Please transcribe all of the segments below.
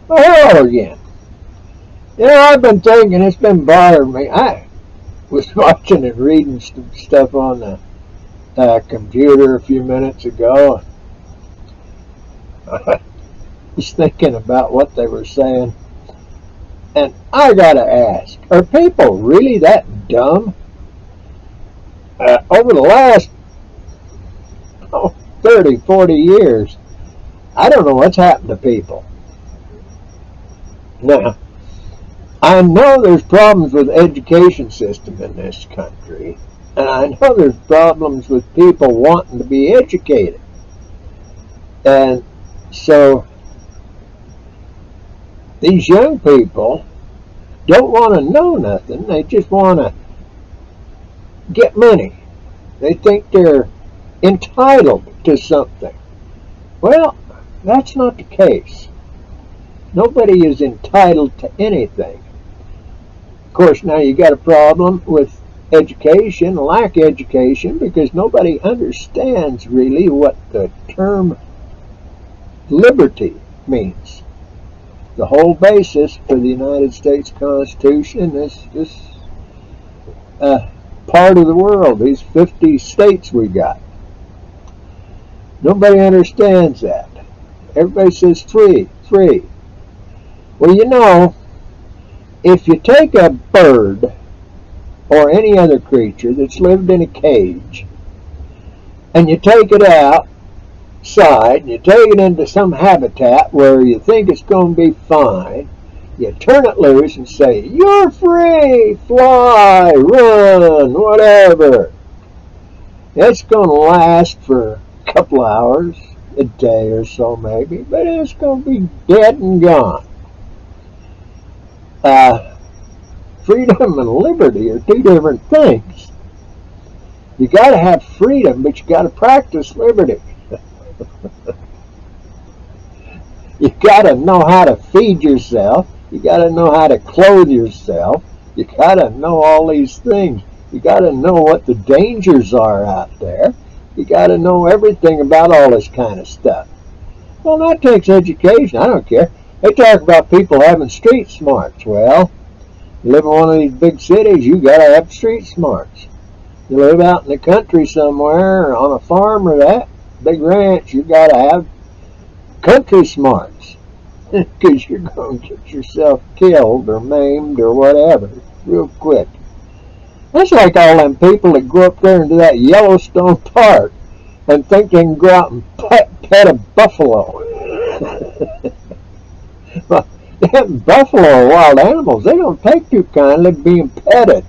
Well, hello again. I've been thinking, it's been bothering me. I was watching and reading stuff on the computer a few minutes ago. I was thinking about what they were saying, and I gotta ask, are people really that dumb? Over the last 30, 40 years, I don't know what's happened to people. Now, I know there's problems with the education system in this country, and I know there's problems with people wanting to be educated. And so these young people don't want to know nothing. They just want to get money. They think they're entitled to something. Well, that's not the case. Nobody is entitled to anything. Of course, now you got a problem with education, lack of education, because nobody understands really what the term liberty means. The whole basis for the United States Constitution is this part of the world, these 50 states we got. Nobody understands that. Everybody says free, free. Well, if you take a bird or any other creature that's lived in a cage and you take it outside and you take it into some habitat where you think it's going to be fine, you turn it loose and say, "You're free, fly, run, whatever." It's going to last for a couple of hours, a day or so maybe, but it's going to be dead and gone. Freedom and liberty are two different things. You got to have freedom, but you got to practice liberty. You got to know how to feed yourself. You got to know how to clothe yourself. You got to know all these things. You got to know what the dangers are out there. You got to know everything about all this kind of stuff. Well, that takes education. I don't care. They talk about people having street smarts. Well, you live in one of these big cities, you got to have street smarts. You live out in the country somewhere, or on a farm or that big ranch, you got to have country smarts, because you're going to get yourself killed or maimed or whatever real quick. That's like all them people that go up there into that Yellowstone Park and think they can go out and pet a buffalo. Well, them buffalo are wild animals. They don't take too kindly being petted.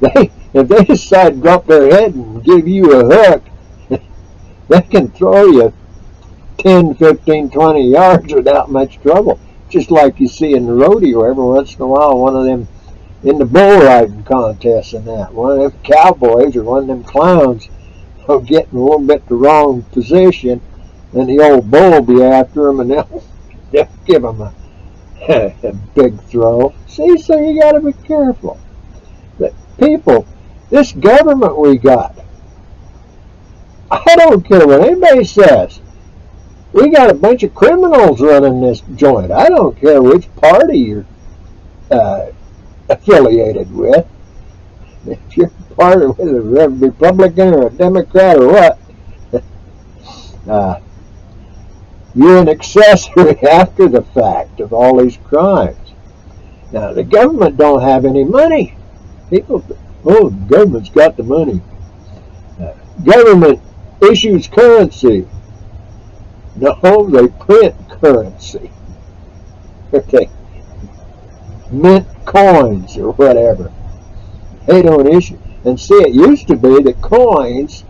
If they decide to drop their head and give you a hook, they can throw you 10, 15, 20 yards without much trouble. Just like you see in the rodeo every once in a while, one of them in the bull riding contests and that. One of them cowboys or one of them clowns will get in a little bit the wrong position, and the old bull will be after them, and they'll give them a big throw. See, so you got to be careful. But people, this government we got, I don't care what anybody says. We got a bunch of criminals running this joint. I don't care which party you're affiliated with. If you're part of a Republican or a Democrat or what, you're an accessory after the fact of all these crimes. Now, the government don't have any money. People, the government's got the money. Government issues currency. No, they print currency. Okay. Mint coins or whatever. They don't issue. And see, it used to be that coins,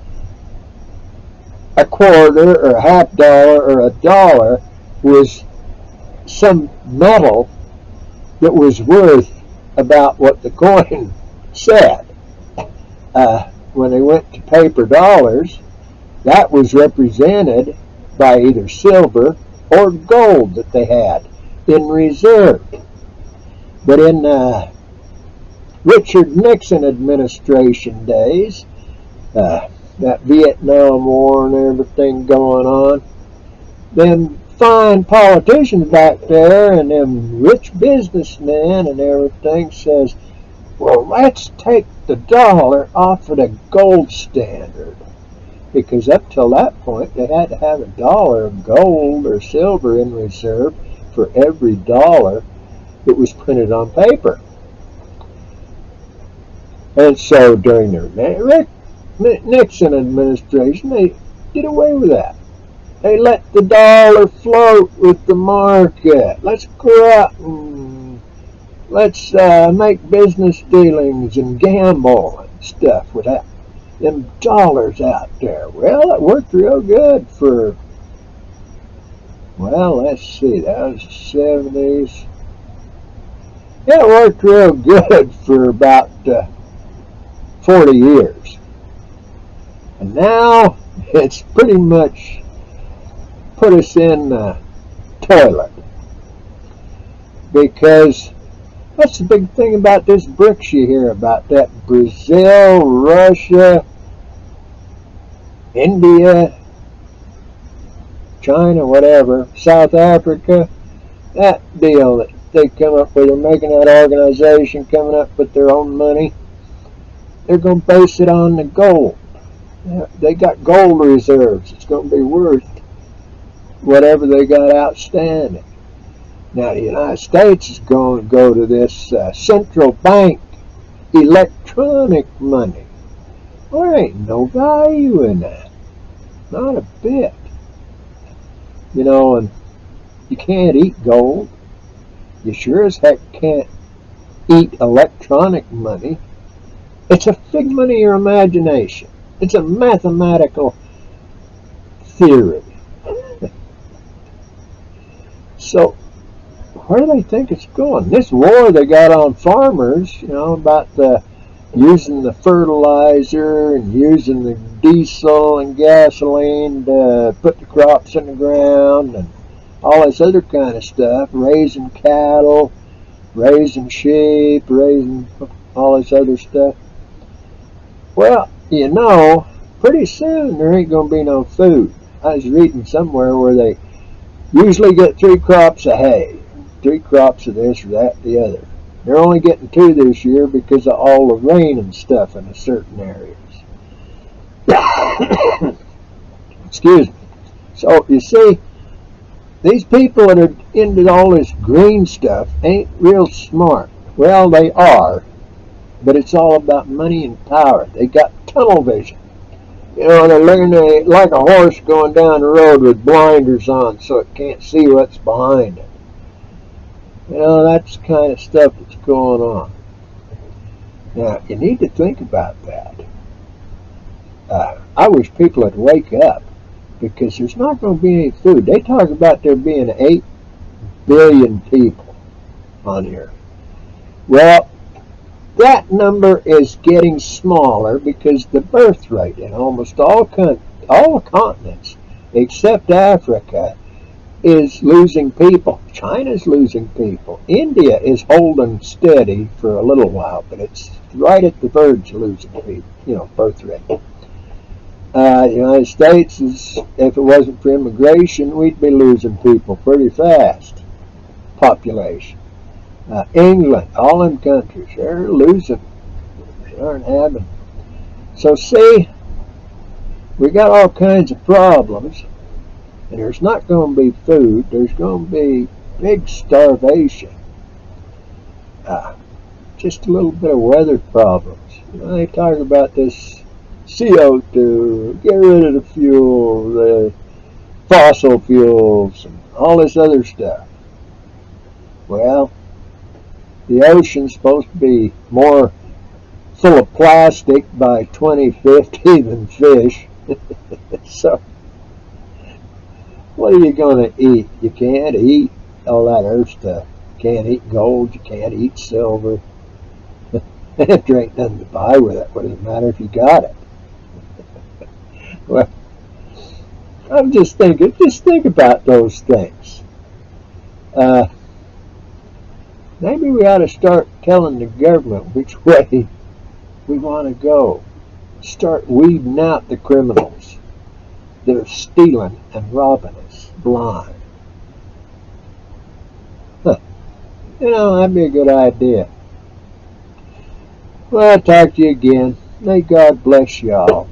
a quarter or a half dollar or a dollar, was some metal that was worth about what the coin said. When they went to paper dollars, that was represented by either silver or gold that they had in reserve. But in Richard Nixon administration days, that Vietnam War and everything going on, them fine politicians back there and them rich businessmen and everything says, well, let's take the dollar off of the gold standard. Because up till that point, they had to have a dollar of gold or silver in reserve for every dollar that was printed on paper. And so during the Nixon administration, they did away with that. They let the dollar float with the market. Let's go out and let's make business dealings and gamble and stuff with that. Them dollars out there. Well, it worked real good for, well, let's see, that was the 70s. Yeah, it worked real good for about 40 years. And now it's pretty much put us in the toilet. Because what's the big thing about this BRICS you hear about? That Brazil, Russia, India, China, whatever, South Africa, that deal that they come up with, they're making that organization coming up with their own money. They're going to base it on the gold. They got gold reserves. It's going to be worth whatever they got outstanding. Now the United States is going to go to this central bank electronic money. There ain't no value in that. Not a bit. You know, and you can't eat gold. You sure as heck can't eat electronic money. It's a figment of your imagination. It's a mathematical theory. So, where do they think it's going? This war they got on farmers, you know, about using the fertilizer and using the diesel and gasoline to put the crops in the ground and all this other kind of stuff, raising cattle, raising sheep, raising all this other stuff. Well, you know, pretty soon there ain't going to be no food. I was reading somewhere where they usually get 3 crops of hay, 3 crops of this or that, the other. They're only getting 2 this year because of all the rain and stuff in certain areas. Excuse me. So, you see, these people that are into all this green stuff ain't real smart. Well, they are, but it's all about money and power. They got tunnel vision. You know, they're looking like a horse going down the road with blinders on so it can't see what's behind it. You know, that's the kind of stuff that's going on. Now, you need to think about that. I wish people would wake up because there's not going to be any food. They talk about there being 8 billion people on here. Well, that number is getting smaller because the birth rate in almost all the continents except Africa is losing people. China's losing people. India is holding steady for a little while, but it's right at the verge of losing people, you know, birth rate. The United States, if it wasn't for immigration, we'd be losing people pretty fast. Population. England, all them countries, they're losing. They aren't having. So see, we got all kinds of problems, and there's not going to be food. There's going to be big starvation. Just a little bit of weather problems. You know, they talk about this CO2, get rid of the fuel, the fossil fuels, and all this other stuff. Well, the ocean's supposed to be more full of plastic by 2050 than fish. So, what are you going to eat? You can't eat all that earth stuff. You can't eat gold. You can't eat silver. There ain't nothing to buy with it. What does it matter if you got it? Well, I'm just thinking, just think about those things. Maybe we ought to start telling the government which way we want to go. Start weeding out the criminals. they're stealing and robbing us blind. Huh. That'd be a good idea. Well, I'll talk to you again. May God bless y'all.